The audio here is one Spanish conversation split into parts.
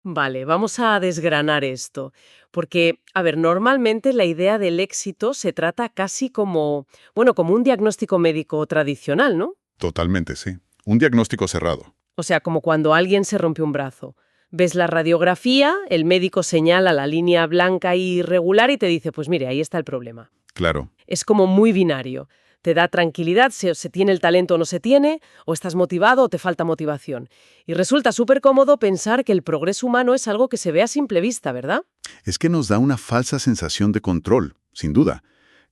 Vale, vamos a desgranar esto, porque, a ver, normalmente la idea del éxito se trata casi como, bueno, como un diagnóstico médico tradicional, ¿no? Totalmente, sí. Un diagnóstico cerrado. O sea, como cuando alguien se rompe un brazo. Ves la radiografía, el médico señala la línea blanca y irregular y te dice, pues mire, ahí está el problema. Claro. Es como muy binario. Te da tranquilidad si se tiene el talento o no se tiene, o estás motivado o te falta motivación. Y resulta súper cómodo pensar que el progreso humano es algo que se ve a simple vista, ¿verdad? Es que nos da una falsa sensación de control, sin duda.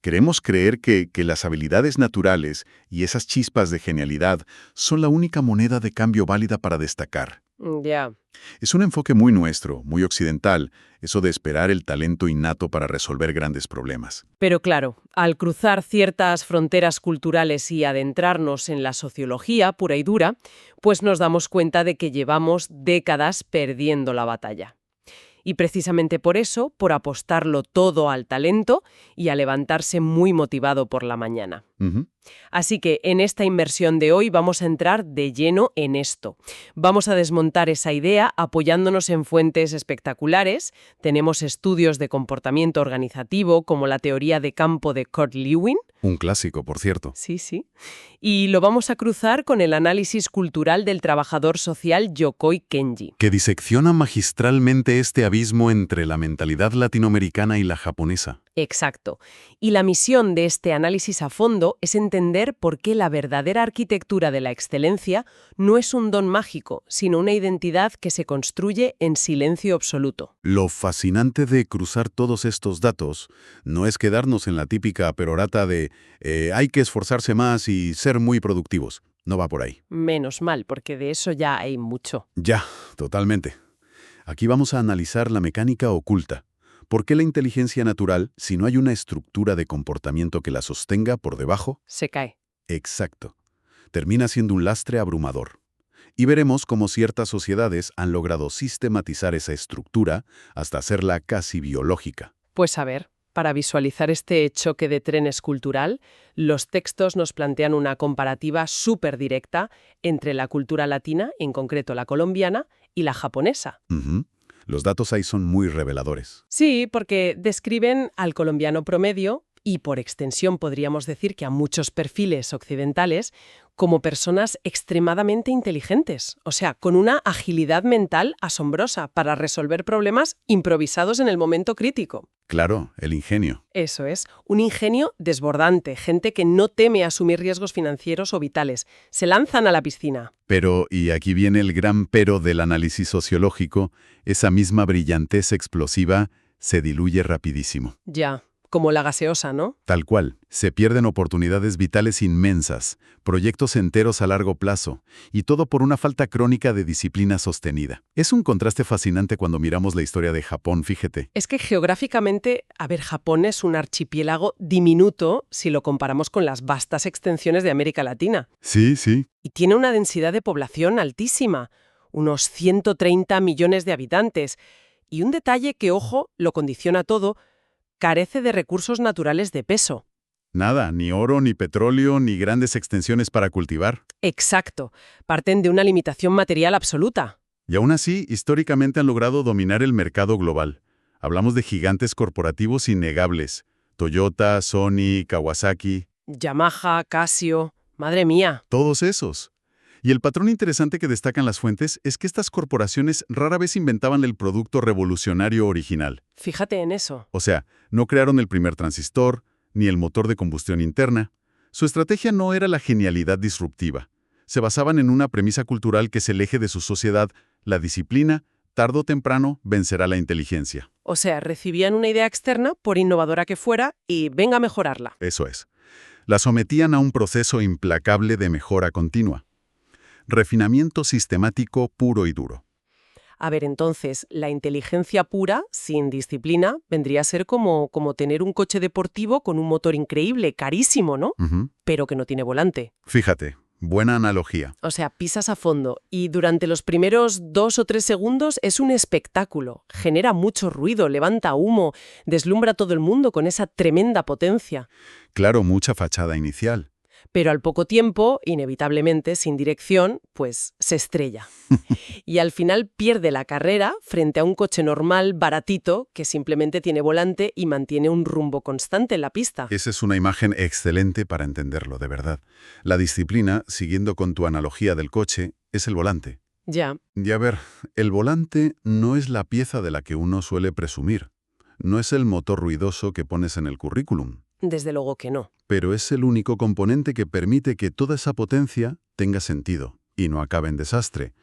Queremos creer que las habilidades naturales y esas chispas de genialidad son la única moneda de cambio válida para destacar. Ya. Es un enfoque muy nuestro, muy occidental, eso de esperar el talento innato para resolver grandes problemas. Pero claro, al cruzar ciertas fronteras culturales y adentrarnos en la sociología pura y dura, pues nos damos cuenta de que llevamos décadas perdiendo la batalla. Y precisamente por eso, por apostarlo todo al talento y a levantarse muy motivado por la mañana. Ujú. Así que en esta inmersión de hoy vamos a entrar de lleno en esto. Vamos a desmontar esa idea apoyándonos en fuentes espectaculares. Tenemos estudios de comportamiento organizativo como la teoría de campo de Kurt Lewin. Un clásico, por cierto. Sí, sí. Y lo vamos a cruzar con el análisis cultural del trabajador social Yokoi Kenji. Que disecciona magistralmente este abismo entre la mentalidad latinoamericana y la japonesa. Exacto. Y la misión de este análisis a fondo es entender por qué la verdadera arquitectura de la excelencia no es un don mágico, sino una identidad que se construye en silencio absoluto. Lo fascinante de cruzar todos estos datos no es quedarnos en la típica perorata de hay que esforzarse más y ser muy productivos. No va por ahí. Menos mal, porque de eso ya hay mucho. Ya, totalmente. Aquí vamos a analizar la mecánica oculta. ¿Por qué la inteligencia natural, si no hay una estructura de comportamiento que la sostenga por debajo? Se cae. Exacto. Termina siendo un lastre abrumador. Y veremos cómo ciertas sociedades han logrado sistematizar esa estructura hasta hacerla casi biológica. Pues a ver, para visualizar este choque de trenes cultural, los textos nos plantean una comparativa súper directa entre la cultura latina, en concreto la colombiana, y la japonesa. Ujú. Los datos ahí son muy reveladores. Sí, porque describen al colombiano promedio, y por extensión podríamos decir que a muchos perfiles occidentales, como personas extremadamente inteligentes, o sea, con una agilidad mental asombrosa para resolver problemas improvisados en el momento crítico. Claro, el ingenio. Eso es, un ingenio desbordante, gente que no teme asumir riesgos financieros o vitales, se lanzan a la piscina. Pero, y aquí viene el gran pero del análisis sociológico, esa misma brillantez explosiva se diluye rapidísimo. Ya, como la gaseosa, ¿no? Tal cual, se pierden oportunidades vitales inmensas, proyectos enteros a largo plazo, y todo por una falta crónica de disciplina sostenida. Es un contraste fascinante cuando miramos la historia de Japón, fíjate. Es que geográficamente, a ver, Japón es un archipiélago diminuto si lo comparamos con las vastas extensiones de América Latina. Sí, sí. Y tiene una densidad de población altísima, unos 130 millones de habitantes. Y un detalle que, ojo, lo condiciona todo, carece de recursos naturales de peso. Nada, ni oro, ni petróleo, ni grandes extensiones para cultivar. Exacto. Parten de una limitación material absoluta. Y aún así, históricamente han logrado dominar el mercado global. Hablamos de gigantes corporativos innegables. Toyota, Sony, Kawasaki, Yamaha, Casio... Madre mía. todos esos. Y el patrón interesante que destacan las fuentes es que estas corporaciones rara vez inventaban el producto revolucionario original. Fíjate en eso. O sea, no crearon el primer transistor, ni el motor de combustión interna. Su estrategia no era la genialidad disruptiva. Se basaban en una premisa cultural que es el eje de su sociedad, la disciplina, tarde o temprano vencerá la inteligencia. O sea, recibían una idea externa, por innovadora que fuera, y venga a mejorarla. Eso es. La sometían a un proceso implacable de mejora continua. Refinamiento sistemático puro y duro. A ver, entonces, la inteligencia pura, sin disciplina, vendría a ser como tener un coche deportivo con un motor increíble, carísimo, ¿no? Ujú. Pero que no tiene volante. Fíjate, buena analogía. O sea, pisas a fondo y durante los primeros 2 o 3 segundos es un espectáculo. Genera mucho ruido, levanta humo, deslumbra a todo el mundo con esa tremenda potencia. Claro, mucha fachada inicial. Pero al poco tiempo, inevitablemente, sin dirección, pues se estrella. Y al final pierde la carrera frente a un coche normal, baratito, que simplemente tiene volante y mantiene un rumbo constante en la pista. Esa es una imagen excelente para entenderlo, de verdad. La disciplina, siguiendo con tu analogía del coche, es el volante. Ya, Y a ver, el volante no es la pieza de la que uno suele presumir. No es el motor ruidoso que pones en el currículum. desde luego que no. Pero es el único componente que permite que toda esa potencia tenga sentido y no acabe en desastre.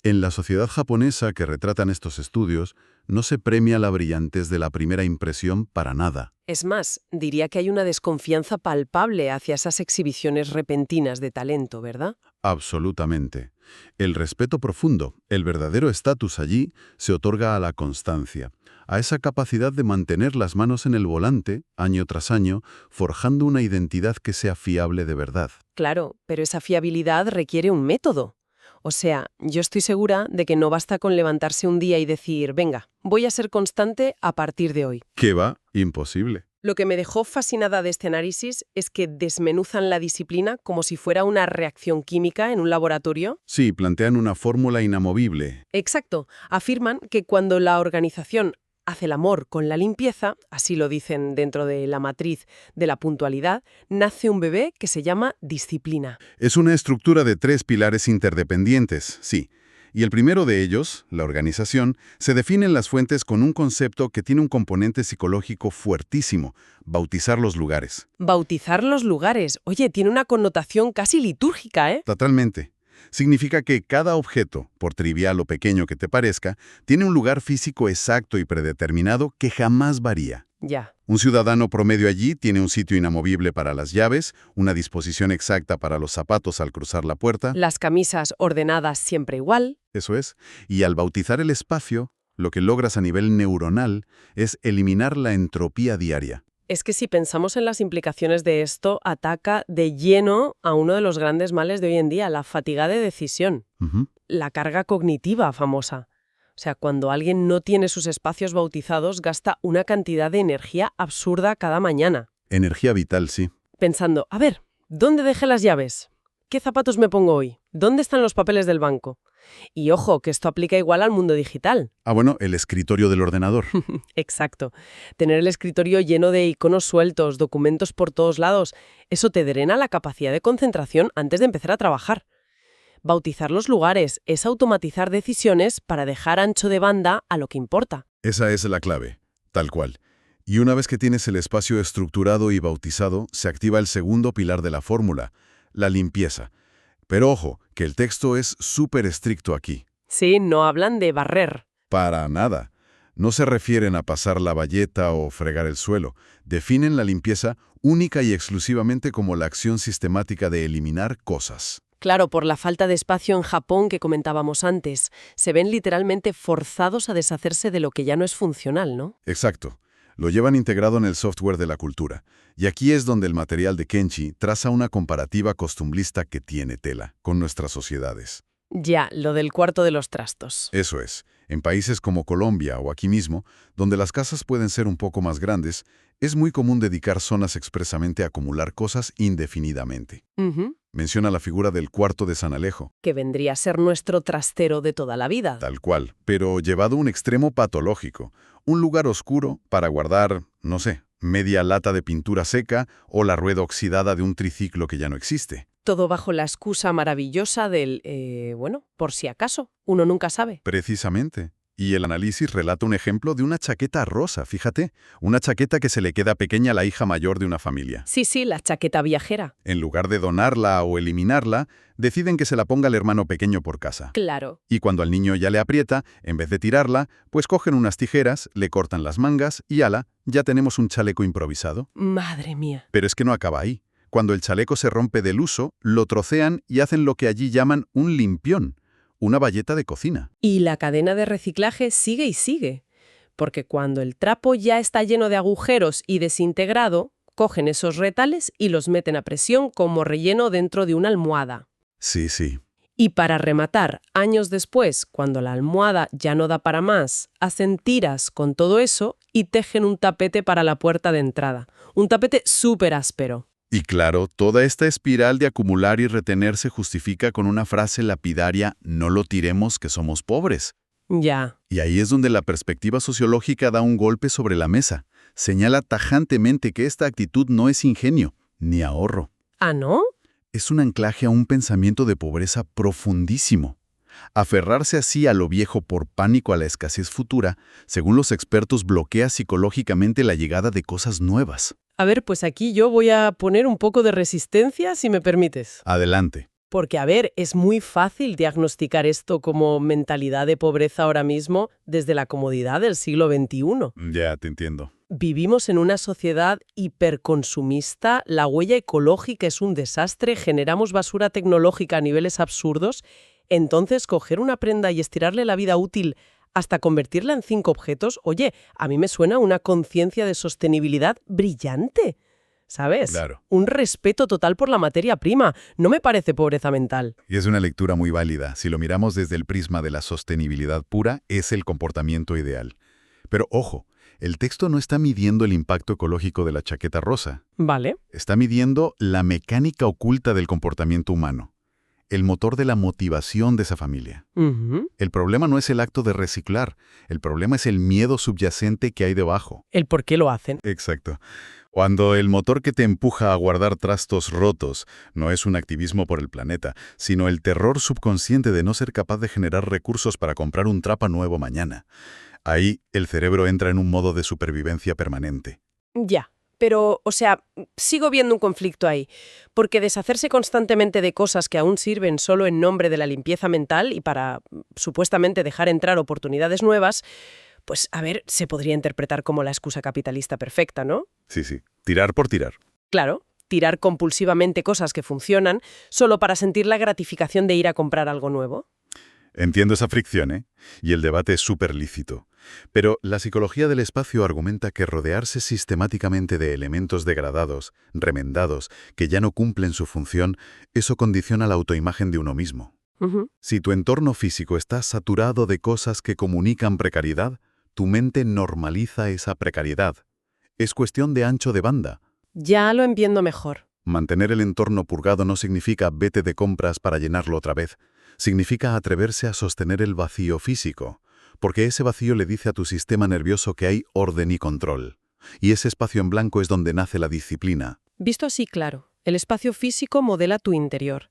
En la sociedad japonesa que retratan estos estudios, no se premia la brillantez de la primera impresión para nada. Es más, diría que hay una desconfianza palpable hacia esas exhibiciones repentinas de talento, ¿verdad? Absolutamente. El respeto profundo, el verdadero estatus allí, se otorga a la constancia, a esa capacidad de mantener las manos en el volante, año tras año, forjando una identidad que sea fiable de verdad. Claro, pero esa fiabilidad requiere un método. O sea, yo estoy segura de que no basta con levantarse un día y decir, venga, voy a ser constante a partir de hoy. ¿Qué va? Imposible. Lo que me dejó fascinada de este análisis es que desmenuzan la disciplina como si fuera una reacción química en un laboratorio. Sí, plantean una fórmula inamovible. Exacto. Afirman que cuando la organización hace el amor con la limpieza, así lo dicen dentro de la matriz de la puntualidad, nace un bebé que se llama disciplina. Es una estructura de 3 pilares interdependientes, sí. Y el primero de ellos, la organización, se define en las fuentes con un concepto que tiene un componente psicológico fuertísimo: bautizar los lugares. Bautizar los lugares. Oye, tiene una connotación casi litúrgica, ¿eh? Totalmente. Significa que cada objeto, por trivial o pequeño que te parezca, tiene un lugar físico exacto y predeterminado que jamás varía. Ya. Un ciudadano promedio allí tiene un sitio inamovible para las llaves, una disposición exacta para los zapatos al cruzar la puerta. Las camisas ordenadas siempre igual. Eso es. Y al bautizar el espacio, lo que logras a nivel neuronal es eliminar la entropía diaria. Es que si pensamos en las implicaciones de esto, ataca de lleno a uno de los grandes males de hoy en día, la fatiga de decisión, Ujú. la carga cognitiva famosa. O sea, cuando alguien no tiene sus espacios bautizados, gasta una cantidad de energía absurda cada mañana, Energía vital, sí. pensando, a ver, ¿dónde dejé las llaves? ¿Qué zapatos me pongo hoy? ¿Dónde están los papeles del banco? Y ojo, que esto aplica igual al mundo digital. Ah, bueno, el escritorio del ordenador. Exacto. Tener el escritorio lleno de iconos sueltos, documentos por todos lados, eso te drena la capacidad de concentración antes de empezar a trabajar. Bautizar los lugares es automatizar decisiones para dejar ancho de banda a lo que importa. Esa es la clave, tal cual. Y una vez que tienes el espacio estructurado y bautizado, se activa el segundo pilar de la fórmula, la limpieza. Pero ojo, que el texto es súper estricto aquí. Sí, no hablan de barrer. Para nada. No se refieren a pasar la bayeta o fregar el suelo. Definen la limpieza única y exclusivamente como la acción sistemática de eliminar cosas. Claro, por la falta de espacio en Japón que comentábamos antes, se ven literalmente forzados a deshacerse de lo que ya no es funcional, ¿no? Exacto. Lo llevan integrado en el software de la cultura. Y aquí es donde el material de Kenshi traza una comparativa costumbrista que tiene tela con nuestras sociedades. Ya, lo del cuarto de los trastos. Eso es. En países como Colombia o aquí mismo, donde las casas pueden ser un poco más grandes, es muy común dedicar zonas expresamente a acumular cosas indefinidamente. Ujú. Menciona la figura del cuarto de San Alejo, Que vendría a ser nuestro trastero de toda la vida. tal cual, pero llevado a un extremo patológico. Un lugar oscuro para guardar, no sé, media lata de pintura seca o la rueda oxidada de un triciclo que ya no existe. Todo bajo la excusa maravillosa del, bueno, por si acaso, uno nunca sabe. Precisamente. Y el análisis relata un ejemplo de una chaqueta rosa, fíjate, una chaqueta que se le queda pequeña a la hija mayor de una familia. Sí, la chaqueta viajera. En lugar de donarla o eliminarla, deciden que se la ponga el hermano pequeño por casa. Claro. Y cuando al niño ya le aprieta, en vez de tirarla, pues cogen unas tijeras, le cortan las mangas y ala, ya tenemos un chaleco improvisado. Madre mía. Pero es que no acaba ahí. Cuando el chaleco se rompe del uso, lo trocean y hacen lo que allí llaman un limpión, una bayeta de cocina. Y la cadena de reciclaje sigue y sigue. Porque cuando el trapo ya está lleno de agujeros y desintegrado, cogen esos retales y los meten a presión como relleno dentro de una almohada. Sí. Y para rematar, años después, cuando la almohada ya no da para más, hacen tiras con todo eso y tejen un tapete para la puerta de entrada. Un tapete súper áspero. Y claro, toda esta espiral de acumular y retener se justifica con una frase lapidaria: no lo tiremos que somos pobres. Ya. Y ahí es donde la perspectiva sociológica da un golpe sobre la mesa. Señala tajantemente que esta actitud no es ingenio, ni ahorro. ¿Ah, no? Es un anclaje a un pensamiento de pobreza profundísimo. Aferrarse así a lo viejo por pánico a la escasez futura, según los expertos, bloquea psicológicamente la llegada de cosas nuevas. A ver, pues aquí yo voy a poner un poco de resistencia, si me permites. Adelante. Porque, a ver, es muy fácil diagnosticar esto como mentalidad de pobreza ahora mismo desde la comodidad del siglo XXI. Ya te entiendo. Vivimos en una sociedad hiperconsumista, la huella ecológica es un desastre, generamos basura tecnológica a niveles absurdos. Entonces, coger una prenda y estirarle la vida útil hasta convertirla en 5 objetos, oye, a mí me suena una conciencia de sostenibilidad brillante, ¿sabes? Claro. Un respeto total por la materia prima. No me parece pobreza mental. Y es una lectura muy válida. Si lo miramos desde el prisma de la sostenibilidad pura, es el comportamiento ideal. Pero ojo, el texto no está midiendo el impacto ecológico de la chaqueta rosa. Vale. Está midiendo la mecánica oculta del comportamiento humano, el motor de la motivación de esa familia. Ujú. El problema no es el acto de reciclar, el problema es el miedo subyacente que hay debajo. El por qué lo hacen. Exacto. Cuando el motor que te empuja a guardar trastos rotos no es un activismo por el planeta, sino el terror subconsciente de no ser capaz de generar recursos para comprar un trapa nuevo mañana. Ahí el cerebro entra en un modo de supervivencia permanente. Ya. Pero, o sea, sigo viendo un conflicto ahí, porque deshacerse constantemente de cosas que aún sirven solo en nombre de la limpieza mental y para supuestamente dejar entrar oportunidades nuevas, pues, a ver, se podría interpretar como la excusa capitalista perfecta, ¿no? Sí, tirar por tirar. Claro, tirar compulsivamente cosas que funcionan solo para sentir la gratificación de ir a comprar algo nuevo. Entiendo esa fricción, ¿eh? Y el debate es súper lícito. Pero la psicología del espacio argumenta que rodearse sistemáticamente de elementos degradados, remendados, que ya no cumplen su función, eso condiciona la autoimagen de uno mismo. Ujú. Si tu entorno físico está saturado de cosas que comunican precariedad, tu mente normaliza esa precariedad. Es cuestión de ancho de banda. Ya lo entiendo mejor. Mantener el entorno purgado no significa vete de compras para llenarlo otra vez. Significa atreverse a sostener el vacío físico, porque ese vacío le dice a tu sistema nervioso que hay orden y control. Y ese espacio en blanco es donde nace la disciplina. Visto así, claro, el espacio físico modela tu interior.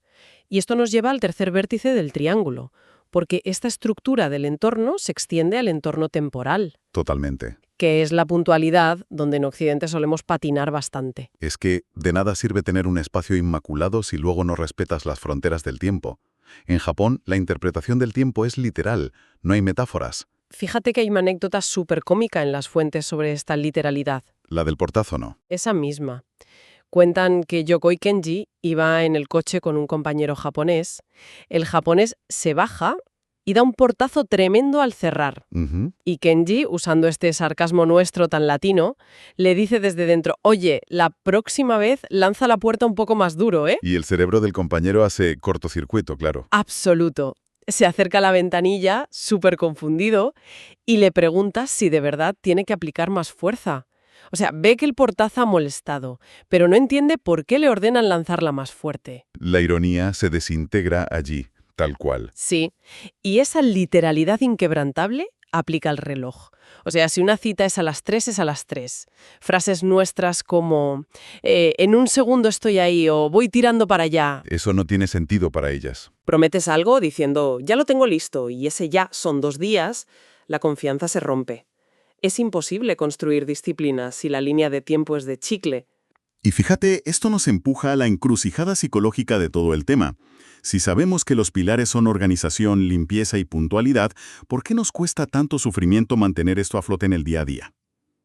Y esto nos lleva al tercer vértice del triángulo, porque esta estructura del entorno se extiende al entorno temporal, Totalmente. que es la puntualidad donde en Occidente solemos patinar bastante. Es que de nada sirve tener un espacio inmaculado si luego no respetas las fronteras del tiempo. En Japón, la interpretación del tiempo es literal, no hay metáforas. Fíjate que hay una anécdota súper cómica en las fuentes sobre esta literalidad. La del portazo no. Esa misma. Cuentan que Yokoi Kenji iba en el coche con un compañero japonés. El japonés se baja y da un portazo tremendo al cerrar. Ujú. Y Kenji, usando este sarcasmo nuestro tan latino, le dice desde dentro, oye, la próxima vez lanza la puerta un poco más duro, ¿eh? Y el cerebro del compañero hace cortocircuito, claro. Absoluto. Se acerca a la ventanilla, súper confundido, y le pregunta si de verdad tiene que aplicar más fuerza. O sea, ve que el portazo ha molestado, pero no entiende por qué le ordenan lanzarla más fuerte. La ironía se desintegra allí, tal cual. Sí, y esa literalidad inquebrantable aplica al reloj. O sea, si una cita es a las 3, es a las 3. Frases nuestras como en un segundo estoy ahí o voy tirando para allá. Eso no tiene sentido para ellas. Prometes algo diciendo ya lo tengo listo y ese ya son 2 días, la confianza se rompe. Es imposible construir disciplina si la línea de tiempo es de chicle. Y fíjate, esto nos empuja a la encrucijada psicológica de todo el tema. Si sabemos que los pilares son organización, limpieza y puntualidad, ¿por qué nos cuesta tanto sufrimiento mantener esto a flote en el día a día?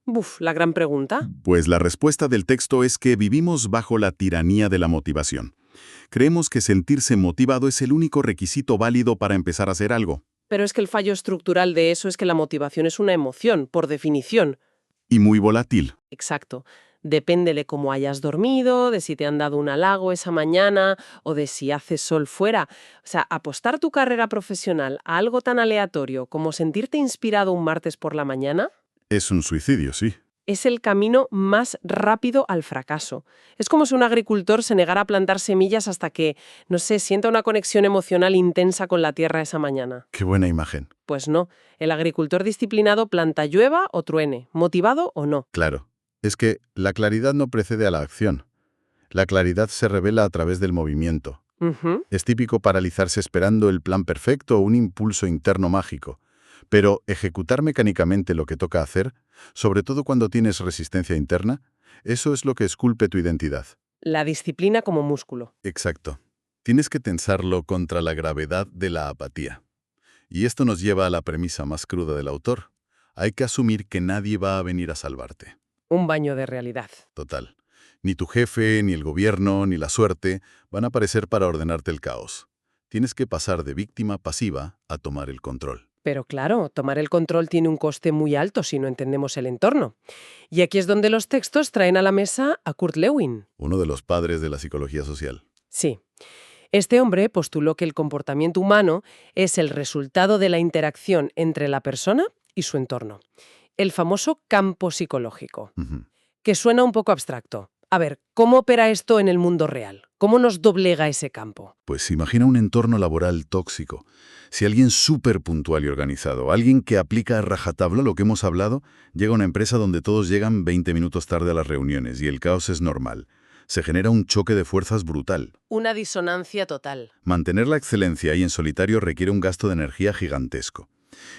Buf, la gran pregunta. Pues la respuesta del texto es que vivimos bajo la tiranía de la motivación. Creemos que sentirse motivado es el único requisito válido para empezar a hacer algo. Pero es que el fallo estructural de eso es que la motivación es una emoción, por definición. Y muy volátil. Exacto. Depende de cómo hayas dormido, de si te han dado un halago esa mañana o de si hace sol fuera. O sea, apostar tu carrera profesional a algo tan aleatorio como sentirte inspirado un martes por la mañana, Es un suicidio, sí. es el camino más rápido al fracaso. Es como si un agricultor se negara a plantar semillas hasta que, no sé, sienta una conexión emocional intensa con la tierra esa mañana. Qué buena imagen. Pues no, el agricultor disciplinado planta llueva o truene, motivado o no. Claro. Es que la claridad no precede a la acción. La claridad se revela a través del movimiento. Ujú. Es típico paralizarse esperando el plan perfecto o un impulso interno mágico. Pero ejecutar mecánicamente lo que toca hacer, sobre todo cuando tienes resistencia interna, eso es lo que esculpe tu identidad. La disciplina como músculo. Exacto. Tienes que tensarlo contra la gravedad de la apatía. Y esto nos lleva a la premisa más cruda del autor. Hay que asumir que nadie va a venir a salvarte. Un baño de realidad. Total. Ni tu jefe, ni el gobierno, ni la suerte van a aparecer para ordenarte el caos. Tienes que pasar de víctima pasiva a tomar el control. Pero claro, tomar el control tiene un coste muy alto si no entendemos el entorno. Y aquí es donde los textos traen a la mesa a Kurt Lewin. Uno de los padres de la psicología social. Sí. Este hombre postuló que el comportamiento humano es el resultado de la interacción entre la persona y su entorno. El famoso campo psicológico, Ujú. que suena un poco abstracto. A ver, ¿cómo opera esto en el mundo real? ¿Cómo nos doblega ese campo? Pues imagina un entorno laboral tóxico. Si alguien súper puntual y organizado, alguien que aplica a rajatabla lo que hemos hablado, llega a una empresa donde todos llegan 20 minutos tarde a las reuniones y el caos es normal. Se genera un choque de fuerzas brutal. Una disonancia total. Mantener la excelencia ahí en solitario requiere un gasto de energía gigantesco.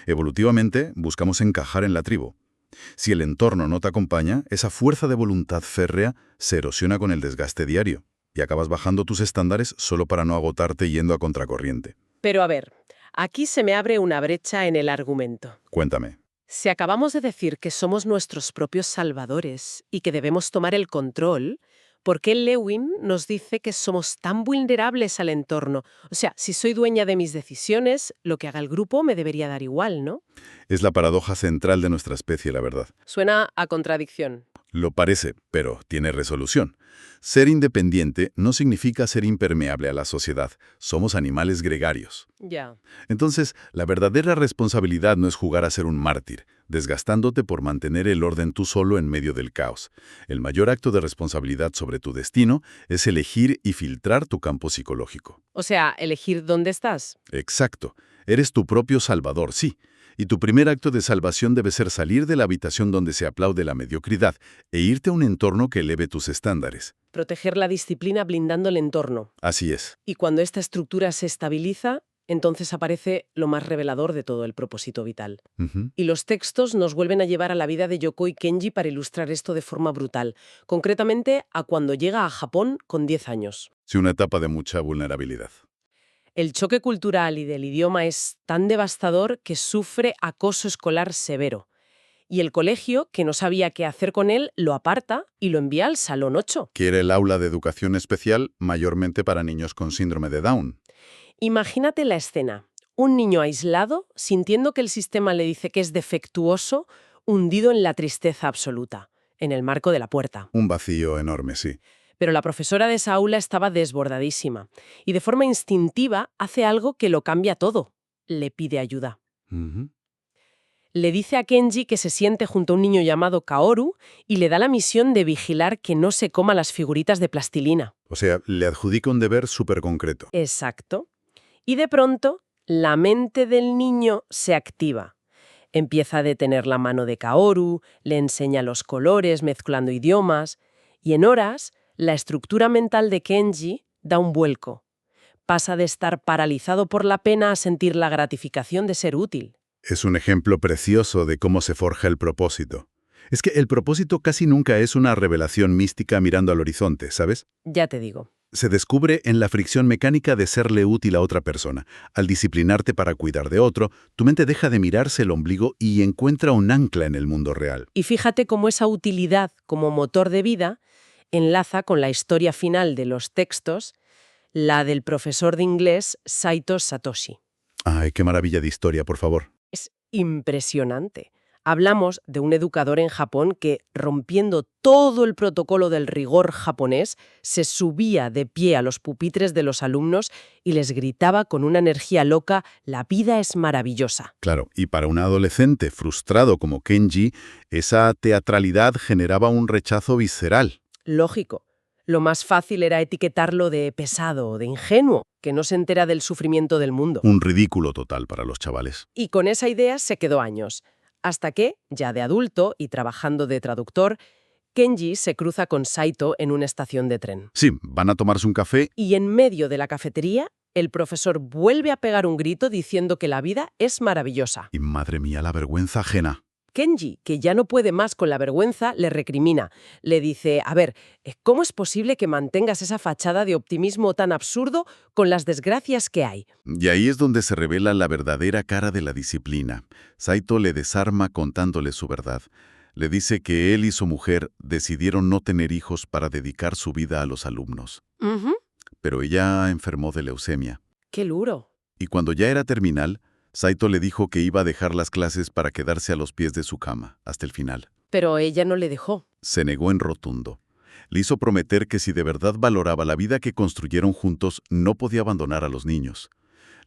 Evolutivamente, buscamos encajar en la tribu. Si el entorno no te acompaña, esa fuerza de voluntad férrea se erosiona con el desgaste diario y acabas bajando tus estándares solo para no agotarte yendo a contracorriente. Pero a ver, aquí se me abre una brecha en el argumento. Cuéntame. Si acabamos de decir que somos nuestros propios salvadores y que debemos tomar el control, ¿por qué Lewin nos dice que somos tan vulnerables al entorno? O sea, si soy dueña de mis decisiones, lo que haga el grupo me debería dar igual, ¿no? Es la paradoja central de nuestra especie, la verdad. Suena a contradicción. Lo parece, pero tiene resolución. Ser independiente no significa ser impermeable a la sociedad. Somos animales gregarios. Ya. Entonces, la verdadera responsabilidad no es jugar a ser un mártir, desgastándote por mantener el orden tú solo en medio del caos. El mayor acto de responsabilidad sobre tu destino es elegir y filtrar tu campo psicológico. O sea, elegir dónde estás. Exacto. Eres tu propio salvador, sí. Y tu primer acto de salvación debe ser salir de la habitación donde se aplaude la mediocridad e irte a un entorno que eleve tus estándares. Proteger la disciplina blindando el entorno. Así es. Y cuando esta estructura se estabiliza, entonces aparece lo más revelador de todo el propósito vital. Ujú. Y los textos nos vuelven a llevar a la vida de Yokoi Kenji para ilustrar esto de forma brutal, concretamente a cuando llega a Japón con 10 años. Sí, una etapa de mucha vulnerabilidad. El choque cultural y del idioma es tan devastador que sufre acoso escolar severo. Y el colegio, que no sabía qué hacer con él, lo aparta y lo envía al Salón 8. Que era el aula de educación especial mayormente para niños con síndrome de Down. Imagínate la escena. Un niño aislado, sintiendo que el sistema le dice que es defectuoso, hundido en la tristeza absoluta, en el marco de la puerta. Un vacío enorme, sí. Pero la profesora de esa aula estaba desbordadísima y de forma instintiva hace algo que lo cambia todo. Le pide ayuda. Ujú. Le dice a Kenji que se siente junto a un niño llamado Kaoru y le da la misión de vigilar que no se coma las figuritas de plastilina. O sea, le adjudica un deber súper concreto. Exacto. Y de pronto, la mente del niño se activa. Empieza a detener la mano de Kaoru, le enseña los colores mezclando idiomas, y en horas, la estructura mental de Kenji da un vuelco. Pasa de estar paralizado por la pena a sentir la gratificación de ser útil. Es un ejemplo precioso de cómo se forja el propósito. Es que el propósito casi nunca es una revelación mística mirando al horizonte, ¿sabes? Ya te digo. Se descubre en la fricción mecánica de serle útil a otra persona. Al disciplinarte para cuidar de otro, tu mente deja de mirarse el ombligo y encuentra un ancla en el mundo real. Y fíjate cómo esa utilidad como motor de vida enlaza con la historia final de los textos, la del profesor de inglés Saito Satoshi. Ay, qué maravilla de historia, por favor. Es impresionante. Hablamos de un educador en Japón que, rompiendo todo el protocolo del rigor japonés, se subía de pie a los pupitres de los alumnos y les gritaba con una energía loca: «La vida es maravillosa». Claro, y para un adolescente frustrado como Kenji, esa teatralidad generaba un rechazo visceral. Lógico. Lo más fácil era etiquetarlo de pesado o de ingenuo, que no se entera del sufrimiento del mundo. Un ridículo total para los chavales. Y con esa idea se quedó años. Hasta que, ya de adulto y trabajando de traductor, Kenji se cruza con Saito en una estación de tren. Sí, van a tomarse un café. Y en medio de la cafetería, el profesor vuelve a pegar un grito diciendo que la vida es maravillosa. Y madre mía, la vergüenza ajena. Kenji, que ya no puede más con la vergüenza, le recrimina. Le dice: «A ver, ¿cómo es posible que mantengas esa fachada de optimismo tan absurdo con las desgracias que hay?» Y ahí es donde se revela la verdadera cara de la disciplina. Saito le desarma contándole su verdad. Le dice que él y su mujer decidieron no tener hijos para dedicar su vida a los alumnos. Ujú. Pero ella enfermó de leucemia. ¡Qué duro! Y cuando ya era terminal, Saito le dijo que iba a dejar las clases para quedarse a los pies de su cama, hasta el final. Pero ella no le dejó. Se negó en rotundo. Le hizo prometer que si de verdad valoraba la vida que construyeron juntos, no podía abandonar a los niños.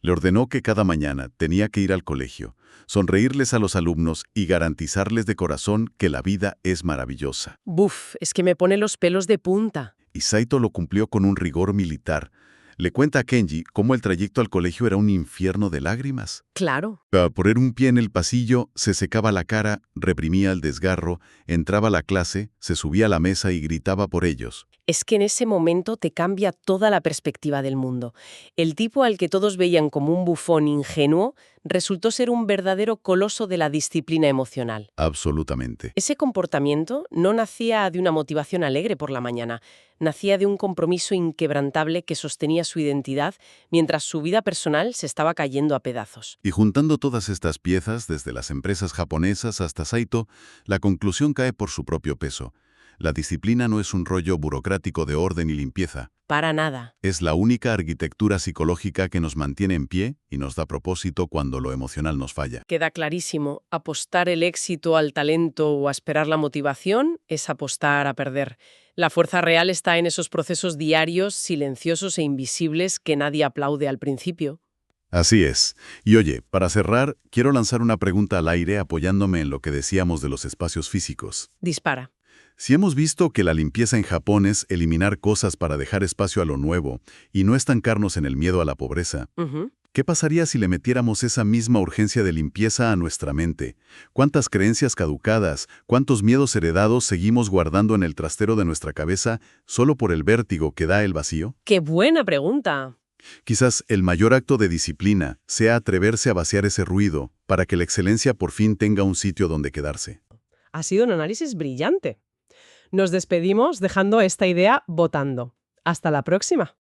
Le ordenó que cada mañana tenía que ir al colegio, sonreírles a los alumnos y garantizarles de corazón que la vida es maravillosa. Buf, es que me pone los pelos de punta. Y Saito lo cumplió con un rigor militar. Le cuenta a Kenji cómo el trayecto al colegio era un infierno de lágrimas. Claro. Para poner un pie en el pasillo, se secaba la cara, reprimía el desgarro, entraba a la clase, se subía a la mesa y gritaba por ellos. Es que en ese momento te cambia toda la perspectiva del mundo. El tipo al que todos veían como un bufón ingenuo resultó ser un verdadero coloso de la disciplina emocional. Absolutamente. Ese comportamiento no nacía de una motivación alegre por la mañana, nacía de un compromiso inquebrantable que sostenía su identidad mientras su vida personal se estaba cayendo a pedazos. Y juntando todas estas piezas, desde las empresas japonesas hasta Saito, la conclusión cae por su propio peso. La disciplina no es un rollo burocrático de orden y limpieza. Para nada. Es la única arquitectura psicológica que nos mantiene en pie y nos da propósito cuando lo emocional nos falla. Queda clarísimo, apostar el éxito al talento o a esperar la motivación es apostar a perder. La fuerza real está en esos procesos diarios, silenciosos e invisibles que nadie aplaude al principio. Así es. Y oye, para cerrar, quiero lanzar una pregunta al aire apoyándome en lo que decíamos de los espacios físicos. Dispara. Si hemos visto que la limpieza en Japón es eliminar cosas para dejar espacio a lo nuevo y no estancarnos en el miedo a la pobreza, Ujú. ¿qué pasaría si le metiéramos esa misma urgencia de limpieza a nuestra mente? ¿Cuántas creencias caducadas, cuántos miedos heredados seguimos guardando en el trastero de nuestra cabeza solo por el vértigo que da el vacío? ¡Qué buena pregunta! Quizás el mayor acto de disciplina sea atreverse a vaciar ese ruido para que la excelencia por fin tenga un sitio donde quedarse. Ha sido un análisis brillante. Nos despedimos dejando esta idea votando. Hasta la próxima.